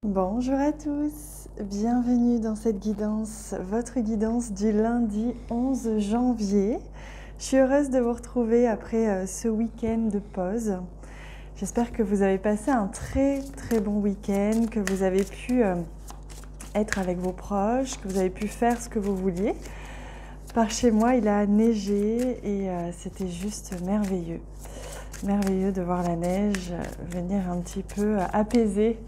Bonjour à tous, bienvenue dans cette guidance, votre guidance du lundi 11 janvier. Je suis heureuse de vous retrouver après ce week-end de pause. J'espère que vous avez passé un très bon week-end, que vous avez pu être avec vos proches, que vous avez pu faire ce que vous vouliez. Par chez moi, il a neigé et c'était juste merveilleux. Merveilleux de voir la neige venir un petit peu apaiser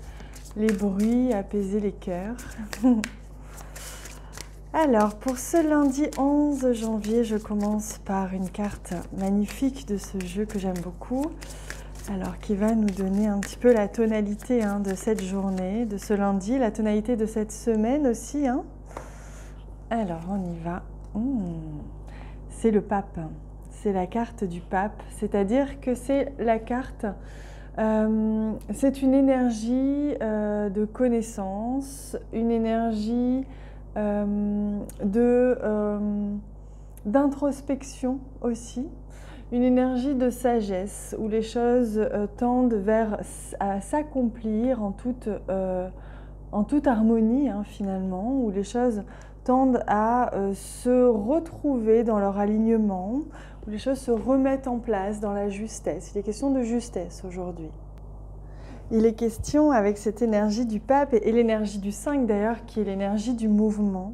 les bruits, apaiser les cœurs. Alors, pour ce lundi 11 janvier, je commence par une carte magnifique de ce jeu que j'aime beaucoup. Alors, qui va nous donner un petit peu la tonalité de cette journée, de ce lundi, la tonalité de cette semaine aussi. Alors, on y va. C'est le pape. C'est la carte du pape, c'est-à-dire que c'est la carte... c'est une énergie de connaissance, une énergie d'introspection aussi, une énergie de sagesse où les choses tendent à s'accomplir en toute harmonie finalement, où les choses tendent à se retrouver dans leur alignement, où les choses se remettent en place dans la justesse. Il est question de justesse aujourd'hui. Il est question, avec cette énergie du pape et l'énergie du 5 d'ailleurs, qui est l'énergie du mouvement,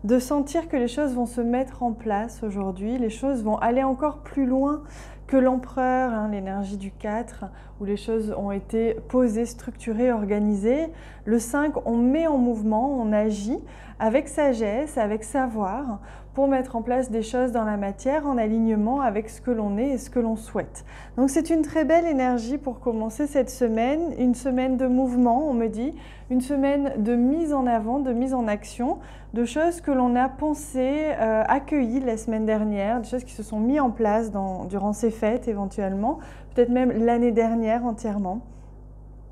de sentir que les choses vont se mettre en place aujourd'hui, les choses vont aller encore plus loin que l'empereur, l'énergie du 4, où les choses ont été posées, structurées, organisées. Le 5, on met en mouvement, on agit avec sagesse, avec savoir, pour mettre en place des choses dans la matière en alignement avec ce que l'on est et ce que l'on souhaite. Donc c'est une très belle énergie pour commencer cette semaine, une semaine de mouvement, on me dit, une semaine de mise en avant, de mise en action, de choses que l'on a pensées, accueillies la semaine dernière, des choses qui se sont mises en place durant ces fêtes éventuellement, peut-être même l'année dernière entièrement.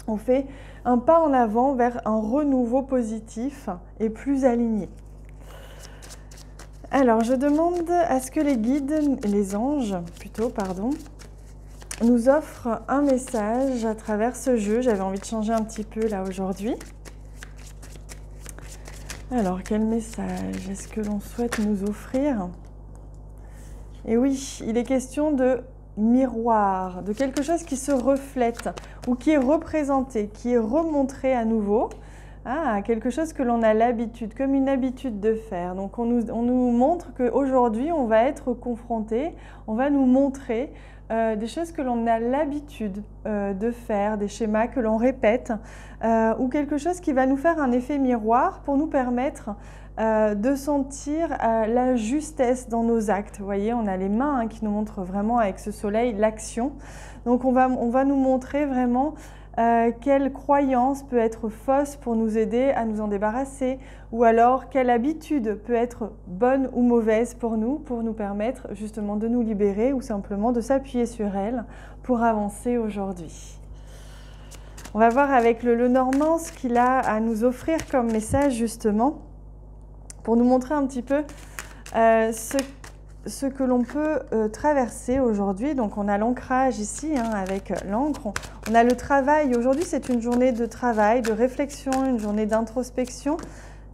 On fait un pas en avant vers un renouveau positif et plus aligné. Alors, je demande à ce que les guides, les anges plutôt, pardon, nous offrent un message à travers ce jeu. J'avais envie de changer un petit peu là aujourd'hui. Alors, quel message est-ce que l'on souhaite nous offrir? Et oui, il est question de miroir, de quelque chose qui se reflète ou qui est représenté, qui est remontré à nouveau. Quelque chose que l'on a l'habitude, comme une habitude de faire. Donc on nous montre qu'aujourd'hui, on va être confronté, on va nous montrer des choses que l'on a l'habitude de faire, des schémas que l'on répète, ou quelque chose qui va nous faire un effet miroir pour nous permettre de sentir la justesse dans nos actes. Vous voyez, on a les mains qui nous montrent vraiment avec ce soleil l'action. Donc on va nous montrer vraiment quelle croyance peut être fausse pour nous aider à nous en débarrasser, ou alors quelle habitude peut être bonne ou mauvaise pour nous permettre justement de nous libérer ou simplement de s'appuyer sur elle pour avancer aujourd'hui. On va voir avec le Lenormand ce qu'il a à nous offrir comme message justement pour nous montrer un petit peu ce que l'on peut traverser aujourd'hui. Donc on a l'ancrage ici avec l'encre. On a le travail. Aujourd'hui c'est une journée de travail, de réflexion, une journée d'introspection.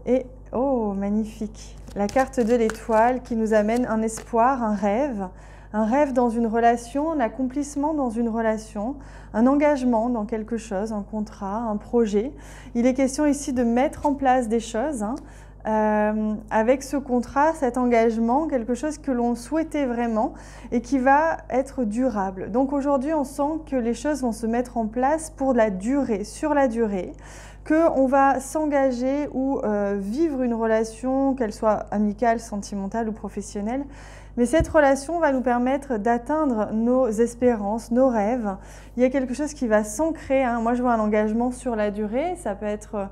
Et oh magnifique, la carte de l'étoile qui nous amène un espoir, un rêve dans une relation, un accomplissement dans une relation, un engagement dans quelque chose, un contrat, un projet. Il est question ici de mettre en place des choses, avec ce contrat, cet engagement, quelque chose que l'on souhaitait vraiment et qui va être durable. Donc aujourd'hui, on sent que les choses vont se mettre en place pour la durée, sur la durée, qu'on va s'engager ou vivre une relation, qu'elle soit amicale, sentimentale ou professionnelle. Mais cette relation va nous permettre d'atteindre nos espérances, nos rêves. Il y a quelque chose qui va s'ancrer. Moi, je vois un engagement sur la durée. Ça peut être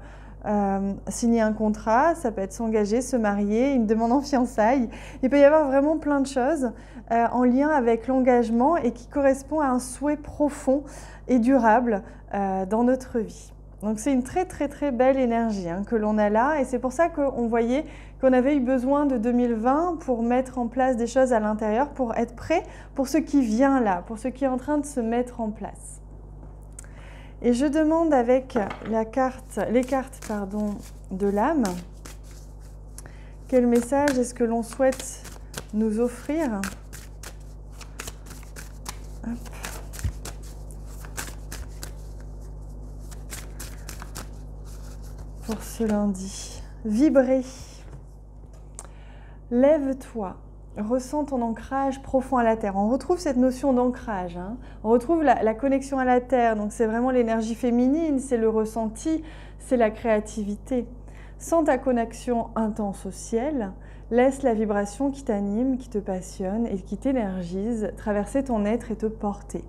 signer un contrat, ça peut être s'engager, se marier, une demande en fiançailles. Il peut y avoir vraiment plein de choses en lien avec l'engagement et qui correspond à un souhait profond et durable dans notre vie. Donc c'est une très belle énergie que l'on a là, et c'est pour ça qu'on voyait qu'on avait eu besoin de 2020 pour mettre en place des choses à l'intérieur, pour être prêt pour ce qui vient là, pour ce qui est en train de se mettre en place. Et je demande avec les cartes de l'âme, quel message est-ce que l'on souhaite nous offrir? Hop. Pour ce lundi. Vibrer. Lève-toi. Ressens ton ancrage profond à la terre. On retrouve cette notion d'ancrage. Hein. On retrouve la connexion à la terre. Donc c'est vraiment l'énergie féminine, c'est le ressenti, c'est la créativité. Sens ta connexion intense au ciel. Laisse la vibration qui t'anime, qui te passionne et qui t'énergise traverser ton être et te porter.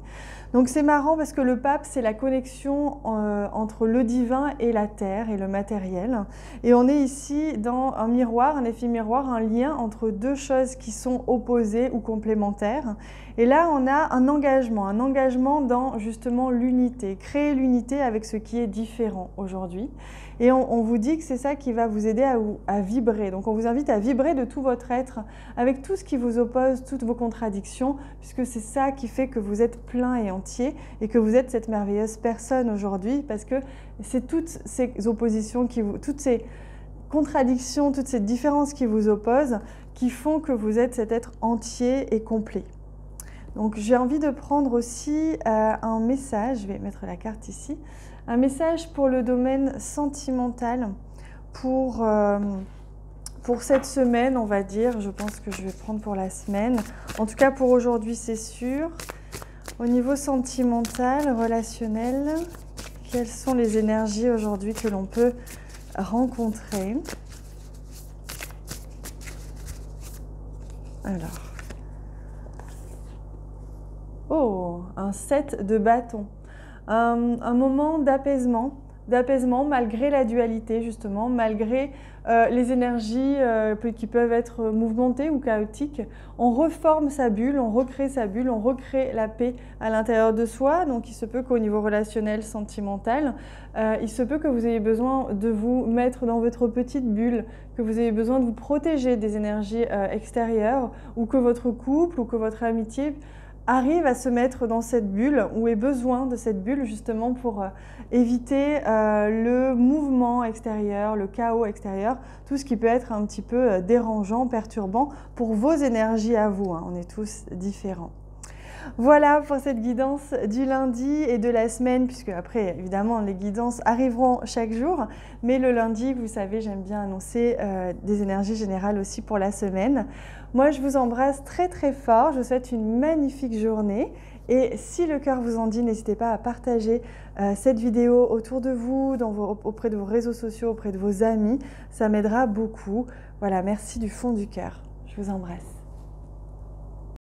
Donc c'est marrant parce que le pape, c'est la connexion entre le divin et la terre et le matériel. Et on est ici dans un miroir, un effet miroir, un lien entre deux choses qui sont opposées ou complémentaires. Et là, on a un engagement dans justement l'unité, créer l'unité avec ce qui est différent aujourd'hui. Et on vous dit que c'est ça qui va vous aider à vibrer. Donc on vous invite à vibrer de tout votre être, avec tout ce qui vous oppose, toutes vos contradictions, puisque c'est ça qui fait que vous êtes plein et entier et que vous êtes cette merveilleuse personne aujourd'hui, parce que c'est toutes ces oppositions, toutes ces contradictions, toutes ces différences qui vous opposent, qui font que vous êtes cet être entier et complet. Donc j'ai envie de prendre aussi un message, je vais mettre la carte ici, un message pour le domaine sentimental, pour cette semaine, on va dire. Je pense que je vais prendre pour la semaine. En tout cas, pour aujourd'hui, c'est sûr. Au niveau sentimental, relationnel, quelles sont les énergies aujourd'hui que l'on peut rencontrer? Alors. Oh, un 7 de bâton. Un moment d'apaisement malgré la dualité justement, malgré les énergies qui peuvent être mouvementées ou chaotiques. On reforme sa bulle, on recrée sa bulle, on recrée la paix à l'intérieur de soi. Donc il se peut qu'au niveau relationnel, sentimental, il se peut que vous ayez besoin de vous mettre dans votre petite bulle, que vous ayez besoin de vous protéger des énergies extérieures, ou que votre couple ou que votre amitié arrive à se mettre dans cette bulle ou ait besoin de cette bulle justement pour éviter le mouvement extérieur, le chaos extérieur, tout ce qui peut être un petit peu dérangeant, perturbant pour vos énergies à vous. Hein. On est tous différents. Voilà pour cette guidance du lundi et de la semaine, puisque après, évidemment, les guidances arriveront chaque jour. Mais le lundi, vous savez, j'aime bien annoncer des énergies générales aussi pour la semaine. Moi, je vous embrasse très très fort. Je vous souhaite une magnifique journée. Et si le cœur vous en dit, n'hésitez pas à partager cette vidéo autour de vous, auprès de vos réseaux sociaux, auprès de vos amis. Ça m'aidera beaucoup. Voilà, merci du fond du cœur. Je vous embrasse.